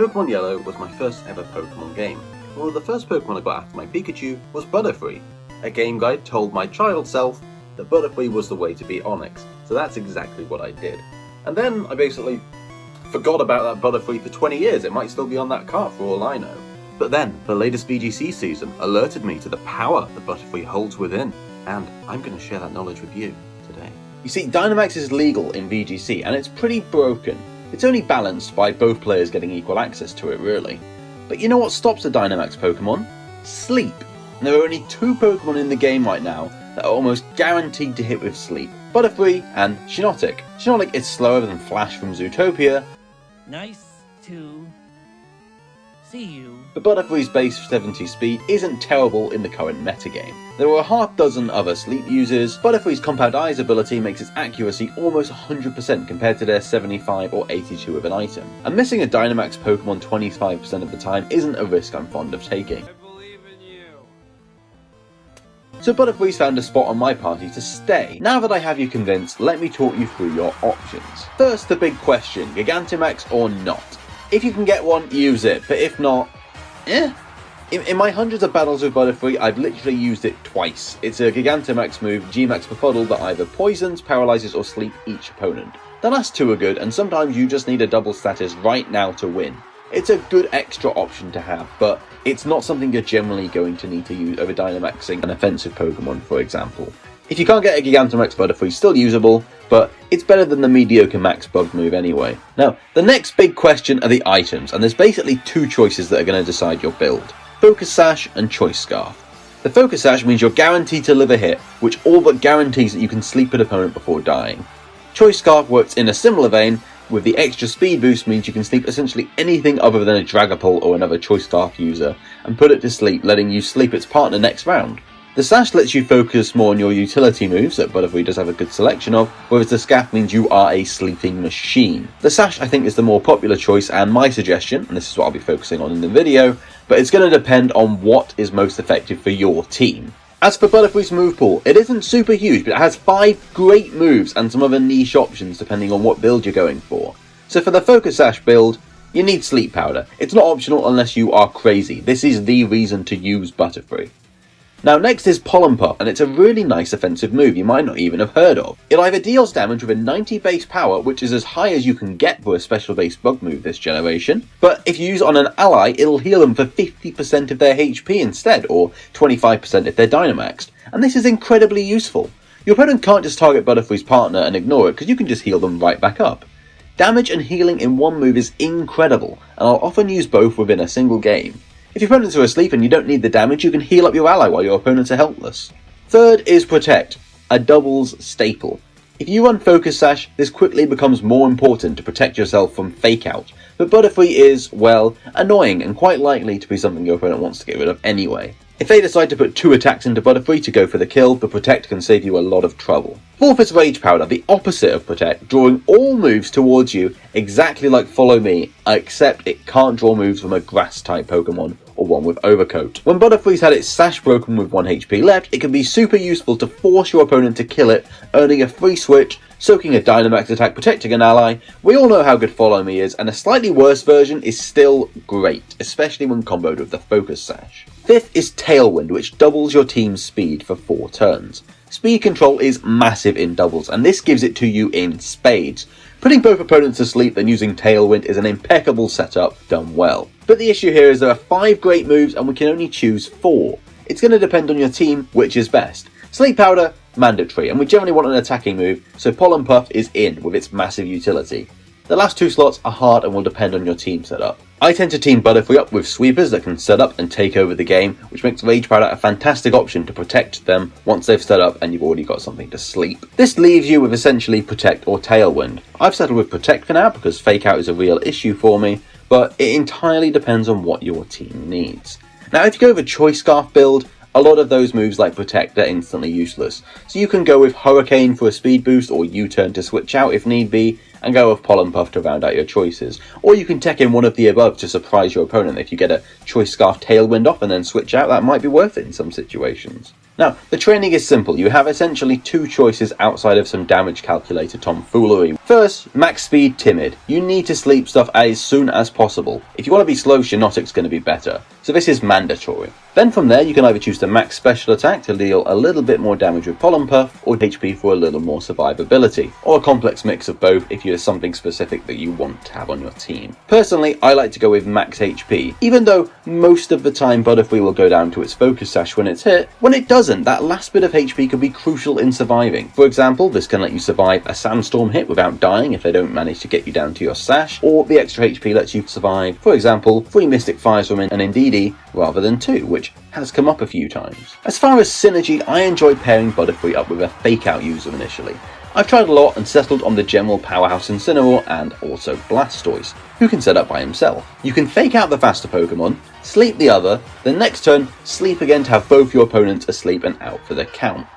Pokemon Yellow was my first ever Pokemon game. One of the first Pokemon I got after my Pikachu was Butterfree. A game guide told my child self that Butterfree was the way to beat Onix, so that's exactly what I did. And then I basically forgot about that Butterfree for 20 years, it might still be on that cart for all I know. But then, the latest VGC season alerted me to the power that Butterfree holds within, and I'm going to share that knowledge with you today. You see, Dynamax is legal in VGC, and it's pretty broken. It's only balanced by both players getting equal access to it, really. But you know what stops a Dynamax Pokemon? Sleep. And there are only 2 Pokemon in the game right now that are almost guaranteed to hit with sleep. Butterfree and Shiinotic. Shiinotic is slower than Flash from Zootopia. Nice to see you. But Butterfree's base 70 speed isn't terrible in the current metagame. There are a half dozen other sleep users. Butterfree's Compound Eyes ability makes its accuracy almost 100% compared to their 75 or 82 of an item. And missing a Dynamax Pokemon 25% of the time isn't a risk I'm fond of taking. I believe in you. So Butterfree's found a spot on my party to stay. Now that I have you convinced, let me talk you through your options. First, the big question, Gigantamax or not? If you can get one, use it, but if not, In my hundreds of battles with Butterfree, I've literally used it twice. It's a Gigantamax move, G-Max Befuddle, that either poisons, paralyzes or sleep each opponent. The last 2 are good, and sometimes you just need a double status right now to win. It's a good extra option to have, but it's not something you're generally going to need to use over Dynamaxing an offensive Pokemon, for example. If you can't get a Gigantamax Butterfree, still usable, but it's better than the mediocre max bug move anyway. Now, the next big question are the items, and there's basically 2 choices that are going to decide your build. Focus Sash and Choice Scarf. The Focus Sash means you're guaranteed to live a hit, which all but guarantees that you can sleep an opponent before dying. Choice Scarf works in a similar vein, with the extra speed boost means you can sleep essentially anything other than a Dragapult or another Choice Scarf user, and put it to sleep, letting you sleep its partner next round. The Sash lets you focus more on your utility moves that Butterfree does have a good selection of, whereas the Scarf means you are a sleeping machine. The Sash I think is the more popular choice and my suggestion, and this is what I'll be focusing on in the video, but it's going to depend on what is most effective for your team. As for Butterfree's move pool, it isn't super huge, but it has 5 great moves and some other niche options depending on what build you're going for. So for the Focus Sash build, you need Sleep Powder. It's not optional unless you are crazy. This is the reason to use Butterfree. Now next is Pollen Puff, and it's a really nice offensive move you might not even have heard of. It either deals damage with a 90 base power, which is as high as you can get for a special base bug move this generation, but if you use it on an ally, it'll heal them for 50% of their HP instead, or 25% if they're Dynamaxed, and this is incredibly useful. Your opponent can't just target Butterfree's partner and ignore it, because you can just heal them right back up. Damage and healing in one move is incredible, and I'll often use both within a single game. If your opponents are asleep and you don't need the damage, you can heal up your ally while your opponents are helpless. Third is Protect, a doubles staple. If you run Focus Sash, this quickly becomes more important to protect yourself from Fake Out, but Butterfree is, well, annoying and quite likely to be something your opponent wants to get rid of anyway. If they decide to put 2 attacks into Butterfree to go for the kill, the Protect can save you a lot of trouble. Fourth is Rage Powder, the opposite of Protect, drawing all moves towards you exactly like Follow Me, except it can't draw moves from a Grass-type Pokemon or one with Overcoat. When Butterfree's had its Sash broken with 1 HP left, it can be super useful to force your opponent to kill it, earning a free switch, soaking a Dynamax attack, protecting an ally. We all know how good Follow Me is, and a slightly worse version is still great, especially when comboed with the Focus Sash. Fifth is Tailwind, which doubles your team's speed for 4 turns. Speed control is massive in doubles, and this gives it to you in spades. Putting both opponents to sleep and using Tailwind is an impeccable setup done well. But the issue here is there are 5 great moves and we can only choose 4. It's going to depend on your team which is best. Sleep Powder, mandatory, and we generally want an attacking move, so Pollen Puff is in with its massive utility. The last 2 slots are hard and will depend on your team setup. I tend to team Butterfree up with sweepers that can set up and take over the game, which makes Rage Powder a fantastic option to protect them once they've set up and you've already got something to sleep. This leaves you with essentially Protect or Tailwind. I've settled with Protect for now because Fake Out is a real issue for me, but it entirely depends on what your team needs. Now if you go with a Choice Scarf build, a lot of those moves like Protect are instantly useless, so you can go with Hurricane for a speed boost or U-turn to switch out if need be, and go with Pollen Puff to round out your choices. Or you can tech in one of the above to surprise your opponent. If you get a Choice Scarf Tailwind off and then switch out, that might be worth it in some situations. Now, the training is simple. You have essentially two choices outside of some damage calculator tomfoolery. First, max speed timid. You need to sleep stuff as soon as possible. If you want to be slow, Shiinotic's going to be better. So this is mandatory. Then from there, you can either choose to max special attack to deal a little bit more damage with Pollen Puff, or HP for a little more survivability, or a complex mix of both if there's something specific that you want to have on your team. Personally, I like to go with max HP, even though most of the time Butterfree will go down to its focus sash when it's hit. When it doesn't, that last bit of HP can be crucial in surviving. For example, this can let you survive a sandstorm hit without dying if they don't manage to get you down to your sash, or the extra HP lets you survive, for example, 3 Mystic Fires from an Indeedee rather than 2, which has come up a few times. As far as synergy, I enjoy pairing Butterfree up with a fake out user initially. I've tried a lot and settled on the general powerhouse Incineroar and also Blastoise, who can set up by himself. You can fake out the faster Pokemon, sleep the other, then next turn sleep again to have both your opponents asleep and out for the count.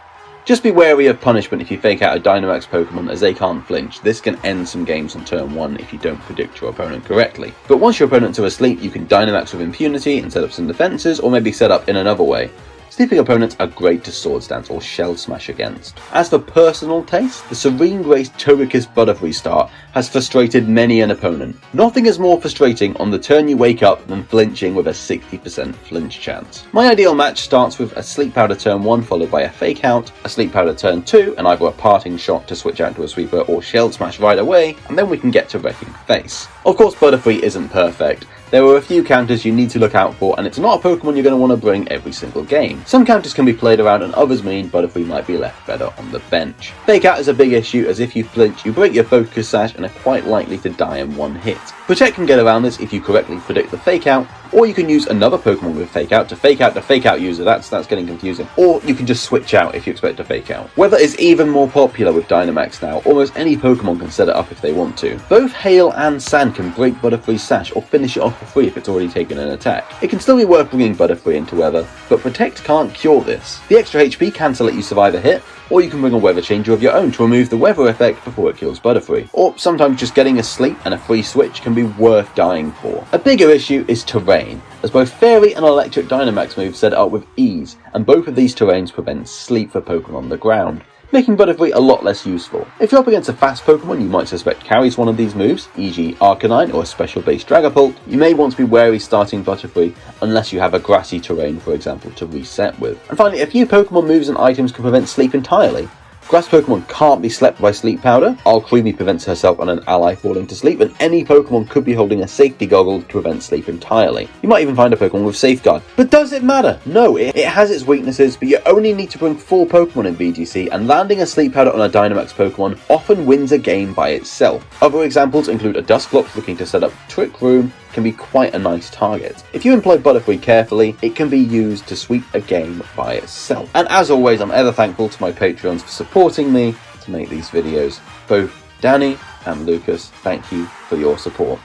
Just be wary of punishment if you fake out a Dynamax Pokemon, as they can't flinch. This can end some games on turn 1 if you don't predict your opponent correctly. But once your opponents are asleep, you can Dynamax with impunity and set up some defenses, or maybe set up in another way. Sleeping opponents are great to Swords Dance or Shell Smash against. As for personal taste, the Serene Grace Togekiss Butterfree start has frustrated many an opponent. Nothing is more frustrating on the turn you wake up than flinching with a 60% flinch chance. My ideal match starts with a Sleep Powder turn 1 followed by a Fake Out, a Sleep Powder turn 2 and either a Parting Shot to switch out to a Sweeper or Shell Smash right away, and then we can get to Wrecking Face. Of course, Butterfree isn't perfect. There are a few counters you need to look out for, and it's not a Pokemon you're going to want to bring every single game. Some counters can be played around and others mean Butterfree might be left better on the bench. Fake Out is a big issue, as if you flinch, you break your Focus Sash and are quite likely to die in one hit. Protect can get around this if you correctly predict the Fake Out, or you can use another Pokemon with Fake Out to fake out the Fake Out user, that's getting confusing, or you can just switch out if you expect to Fake Out. Weather is even more popular with Dynamax now, almost any Pokemon can set it up if they want to. Both Hail and Sand can break Butterfree's Sash or finish it off for free if it's already taken an attack. It can still be worth bringing Butterfree into Weather, but Protect can't cure this. The extra HP can still let you survive a hit, or you can bring a weather changer of your own to remove the weather effect before it kills Butterfree. Or sometimes just getting a sleep and a free switch can be worth dying for. A bigger issue is terrain, as both Fairy and Electric Dynamax moves set it up with ease, and both of these terrains prevent sleep for Pokemon on the ground, making Butterfree a lot less useful. If you're up against a fast Pokemon you might suspect carries one of these moves, e.g. Arcanine or a special based Dragapult, you may want to be wary starting Butterfree unless you have a grassy terrain, for example, to reset with. And finally, a few Pokemon moves and items can prevent sleep entirely. Grass Pokemon can't be slept by Sleep Powder, Alcremie prevents herself and an ally falling to sleep, and any Pokemon could be holding a safety goggle to prevent sleep entirely. You might even find a Pokemon with Safeguard. But does it matter? No, it has its weaknesses, but you only need to bring 4 Pokemon in VGC, and landing a Sleep Powder on a Dynamax Pokemon often wins a game by itself. Other examples include a Dusclops looking to set up Trick Room, can be quite a nice target. If you employ Butterfree carefully, it can be used to sweep a game by itself. And as always, I'm ever thankful to my Patreons for supporting me to make these videos. Both Danny and Lucas, thank you for your support.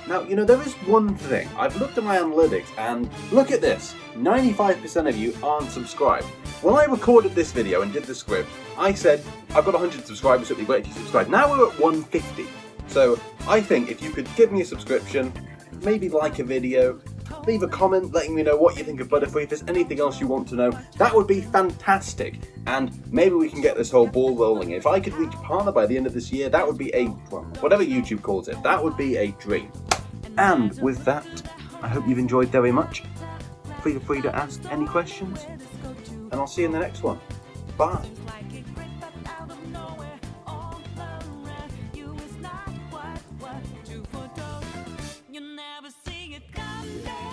Now, you know, there is one thing. I've looked at my analytics and look at this. 95% of you aren't subscribed. When I recorded this video and did the script, I said, I've got 100 subscribers, so it'd be great if you subscribe. Now we're at 150. So I think if you could give me a subscription, maybe like a video, leave a comment letting me know what you think of Butterfree. If there's anything else you want to know, that would be fantastic. And maybe we can get this whole ball rolling. If I could reach partner by the end of this year, that would be a, well, whatever YouTube calls it, that would be a dream. And with that, I hope you've enjoyed very much. Feel free to ask any questions, and I'll see you in the next one. Bye. You never see it coming.